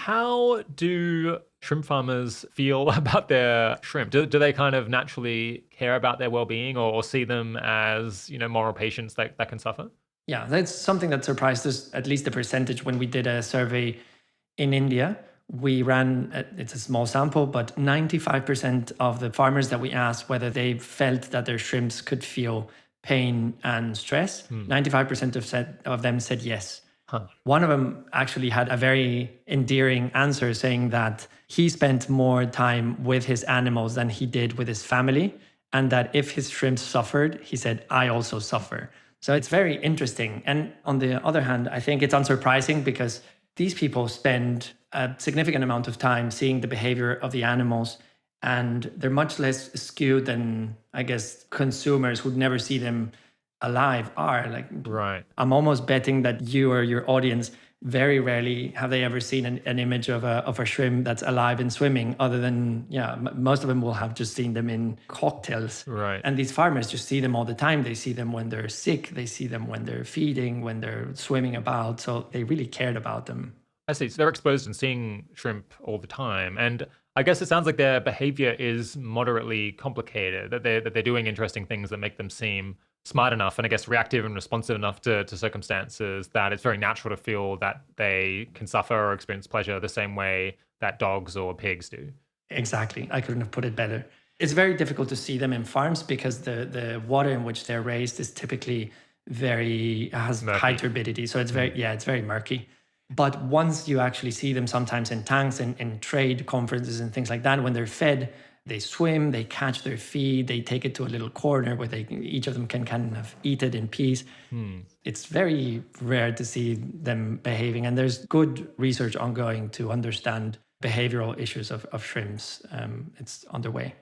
how do shrimp farmers feel about their shrimp? Do they kind of naturally care about their well-being or see them as, moral patients that can suffer? Yeah, that's something that surprised us, at least the percentage when we did a survey in India. We ran, it's a small sample, but 95% of the farmers that we asked whether they felt that their shrimps could feel pain and stress, 95% of them said yes. Huh. One of them actually had a very endearing answer saying that he spent more time with his animals than he did with his family. And that if his shrimps suffered, he said, I also suffer. So it's very interesting. And on the other hand, I think it's unsurprising because these people spend a significant amount of time seeing the behavior of the animals, and they're much less skewed than, I guess, consumers who'd never see them alive are. Like, Right. I'm almost betting that you or your audience very rarely have they ever seen an image of a shrimp that's alive and swimming, other than, most of them will have just seen them in cocktails. Right. And these farmers just see them all the time. They see them when they're sick. They see them when they're feeding, when they're swimming about. So they really cared about them. I see. So they're exposed and seeing shrimp all the time. And I guess it sounds like their behavior is moderately complicated, that they're doing interesting things that make them seem smart enough and I guess reactive and responsive enough to circumstances that it's very natural to feel that they can suffer or experience pleasure the same way that dogs or pigs do. Exactly. I couldn't have put it better. It's very difficult to see them in farms because the water in which they're raised is typically has Murky. high turbidity. So it's it's very murky. But once you actually see them sometimes in tanks and in trade conferences and things like that, when they're fed, they swim, they catch their feed, they take it to a little corner where each of them can kind of eat it in peace. It's very rare to see them behaving. And there's good research ongoing to understand behavioral issues of shrimps. It's underway.